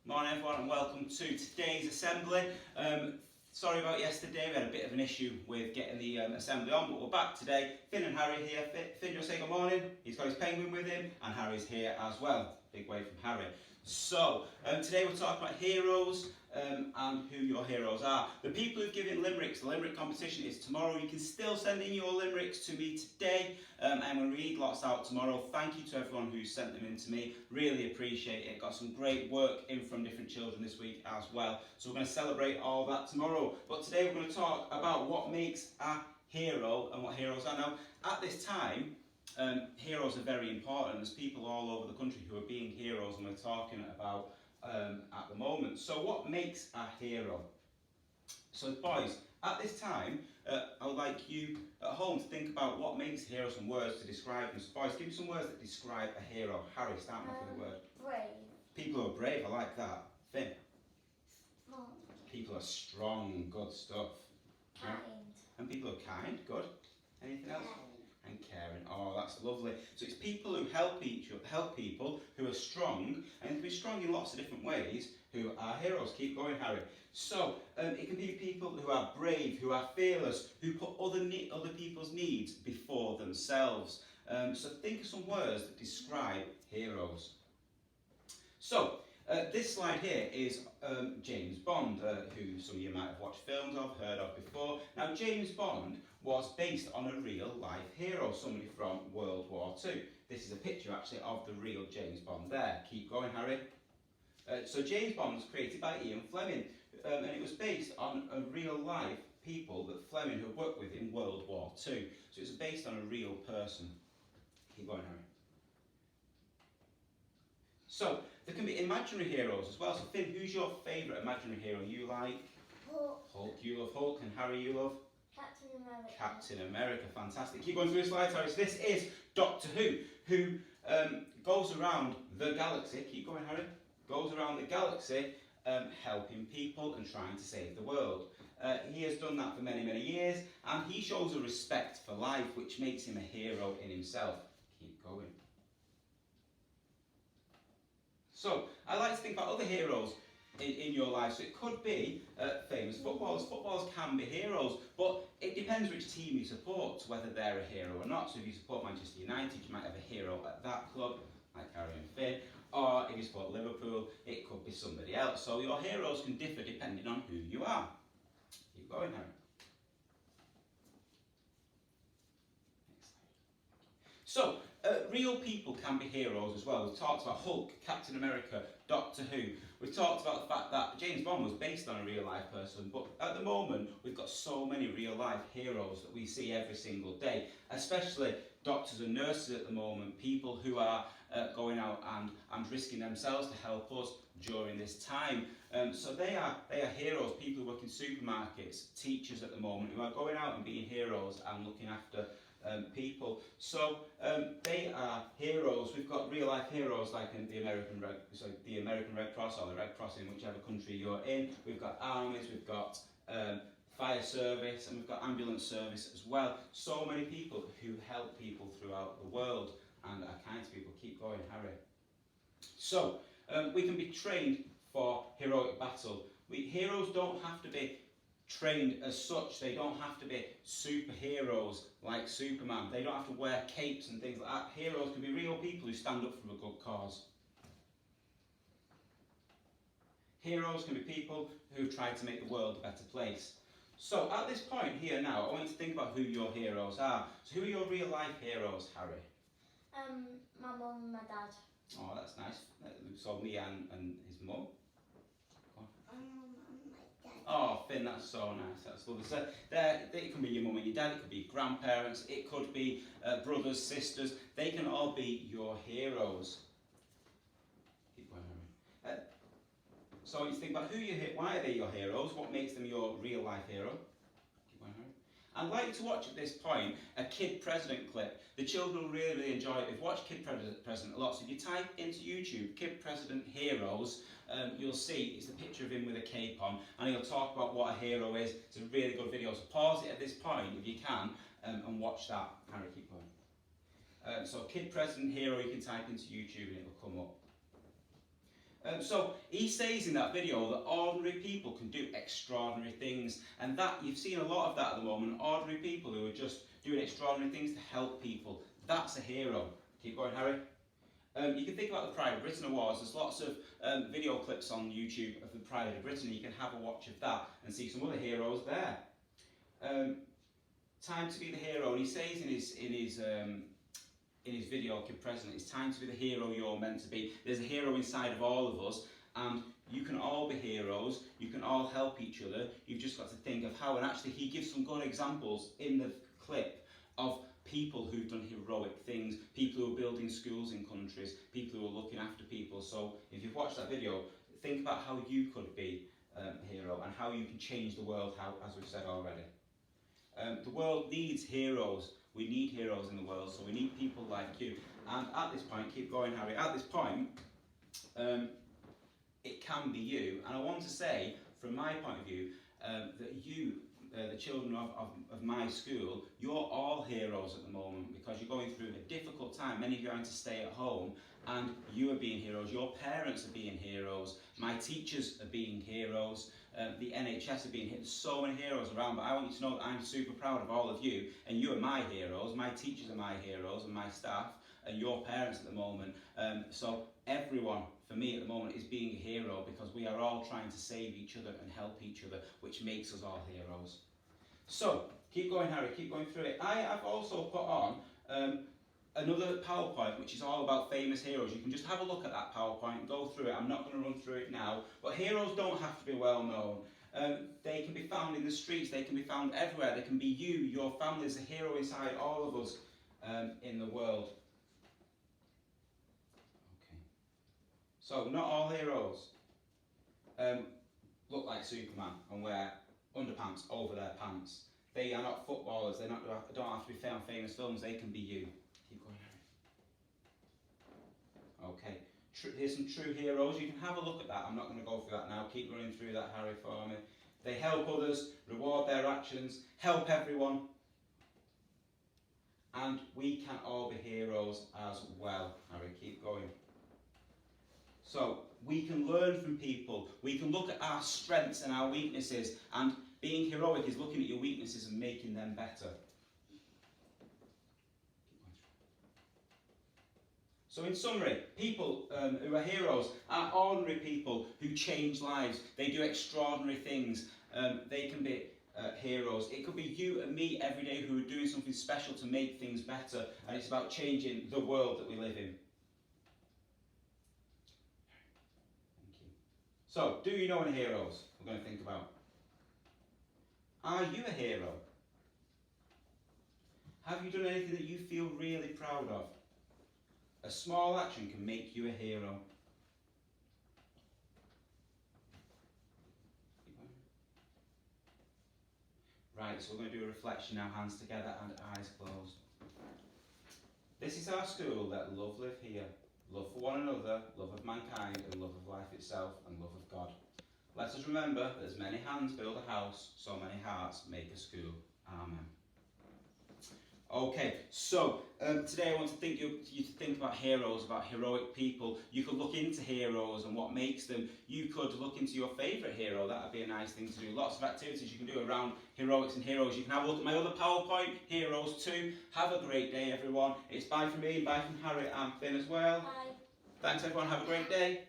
Morning everyone and welcome to today's assembly. Sorry about yesterday, we had a bit of an issue with getting the assembly on, but we're back today. Finn and Harry here. Finn, you'll say good morning. He's got his penguin with him and Harry's here as well. Big wave from Harry. So, today we're talking about heroes and who your heroes are. The people who've given limericks, the limerick competition is tomorrow. You can still send in your limericks to me today. I'm going to read lots out tomorrow. Thank you to everyone who sent them in to me. Really appreciate it. Got some great work in from different children this week as well. So we're going to celebrate all that tomorrow. But today we're going to talk about what makes a hero and what heroes are. Now, at this time, heroes are very important. There's people all over the country who are being heroes and we're talking about at the moment. So what makes a hero? So boys, at this time, I would like you at home to think about what makes a hero, some words to describe them. So boys, give me some words that describe a hero. Harry, start off with a word. Brave. People who are brave, I like that. Finn. Strong. People are strong, good stuff. Kind. And people are kind, good. Anything else? And caring. Oh, that's lovely. So it's people who help people who are strong, and can be strong in lots of different ways, who are heroes. Keep going, Harry. So it can be people who are brave, who are fearless, who put other people's needs before themselves. So think of some words that describe heroes. So this slide here is James Bond, who some of you might have watched films of, heard of before. Now, James Bond was based on a real life hero, somebody from World War II. This is a picture actually of the real James Bond there. Keep going, Harry. So James Bond was created by Ian Fleming, and it was based on a real life people that Fleming had worked with in World War II. So it's based on a real person. Keep going, Harry. So there can be imaginary heroes as well. So Finn, who's your favourite imaginary hero? You like? Hulk. Hulk. You love Hulk, and Harry, you love? Captain America. Captain America. Fantastic. Keep going through the slides, Harry. So this is Doctor who goes around the galaxy. Keep going, Harry. Goes around the galaxy, helping people and trying to save the world. He has done that for many, many years, and he shows a respect for life, which makes him a hero in himself. Keep going. So, I like to think about other heroes in your life. So it could be famous footballers. Footballers can be heroes, but it depends which team you support, whether they're a hero or not. So if you support Manchester United, you might have a hero at that club, like Harry and Finn. Or if you support Liverpool, it could be somebody else. So your heroes can differ depending on who you are. Keep going, Harry. So, real people can be heroes as well. We've talked about Hulk, Captain America, Doctor Who. We've talked about the fact that James Bond was based on a real life person, but at the moment we've got so many real life heroes that we see every single day, especially doctors and nurses at the moment, people who are going out and risking themselves to help us during this time. So they are heroes, people who work in supermarkets, teachers at the moment, who are going out and being heroes and looking after people. So they are heroes. We've got real life heroes like in the American Red Cross, or the Red Cross in whichever country you're in. We've got armies, we've got fire service, and we've got ambulance service as well. So many people who help people throughout the world and are kind to people. Keep going, Harry. So we can be trained for heroic battle. Heroes don't have to be trained as such. They don't have to be superheroes like Superman. They don't have to wear capes and things like that. Heroes can be real people who stand up for a good cause. Heroes can be people who try to make the world a better place. So at this point here now, I want you to think about who your heroes are. So who are your real life heroes, Harry? My mum and my dad. Oh, that's nice. So me and his mum. My dad. Oh, Finn, that's so nice. That's lovely. So it can be your mum and your dad. It could be your grandparents. It could be brothers, sisters. They can all be your heroes. Keep going, Harry. So I want you to think about why are they your heroes? What makes them your real life hero? Keep going, Harry. I'd like you to watch at this point a Kid President clip. The children will really, really enjoy it. We've watched Kid President a lot, so if you type into YouTube Kid President Heroes, you'll see it's a picture of him with a cape on, and he'll talk about what a hero is. It's a really good video, so pause it at this point if you can, and watch that. Harry, keep going. So Kid President Hero, you can type into YouTube and it will come up. So he says in that video that ordinary people can do extraordinary things, and that you've seen a lot of that at the moment. Ordinary people who are just doing extraordinary things to help people. That's a hero. Keep going, Harry. You can think about the Pride of Britain Awards. There's lots of video clips on YouTube of the Pride of Britain. You can have a watch of that and see some other heroes there. Time to be the hero. And he says in his video, Kid President, it's time to be the hero you're meant to be. There's a hero inside of all of us, and you can all be heroes. You can all help each other. You've just got to think of how. And actually, he gives some good examples in the clip of people who've done heroic things, people who are building schools in countries, people who are looking after people. So if you've watched that video, think about how you could be a hero and how you can change the world, as we've said already. The world needs heroes. We need heroes in the world, so we need people like you. And at this point, keep going, Harry, at this point, it can be you. And I want to say, from my point of view, that you, the children of my school, you're all heroes at the moment because you're going through a difficult time. Many of you are having to stay at home, and you are being heroes. Your parents are being heroes. My teachers are being heroes. The NHS are being hit. There's so many heroes around, but I want you to know that I'm super proud of all of you, and you are my heroes. My teachers are my heroes, and my staff, and your parents at the moment. So everyone, for me at the moment, is being a hero because we are all trying to save each other and help each other, which makes us all heroes. So, keep going, Harry, keep going through it. I have also put on another PowerPoint which is all about famous heroes. You can just have a look at that PowerPoint and go through it. I'm not going to run through it now, but heroes don't have to be well known. They can be found in the streets, they can be found everywhere. They can be you, your family is a hero inside all of us in the world. Okay. So, not all heroes look like Superman and wear underpants over their pants. They are not footballers, they don't have to be found famous films, they can be you. Keep going, Harry. Okay, here's some true heroes. You can have a look at that. I'm not going to go through that now. Keep running through that, Harry, for me. They help others, reward their actions, help everyone. And we can all be heroes as well, Harry. Keep going. So, we can learn from people. We can look at our strengths and our weaknesses, and being heroic is looking at your weaknesses and making them better. So in summary, people who are heroes are ordinary people who change lives. They do extraordinary things. They can be heroes. It could be you and me every day who are doing something special to make things better, and it's about changing the world that we live in. Thank you. So, do you know any heroes we're going to think about? Are you a hero? Have you done anything that you feel really proud of? A small action can make you a hero. Right, so we're going to do a reflection now, hands together and eyes closed. This is our school, let love live here. Love for one another, love of mankind, and love of life itself, and love of God. Let us remember that as many hands build a house, so many hearts make a school. Amen. Okay, so today I want to you to think about heroes, about heroic people. You could look into heroes and what makes them. You could look into your favourite hero. That would be a nice thing to do. Lots of activities you can do around heroics and heroes. You can have a look at my other PowerPoint, Heroes 2. Have a great day, everyone. It's bye from me, bye from Harry and Finn as well. Bye. Thanks, everyone. Have a great day.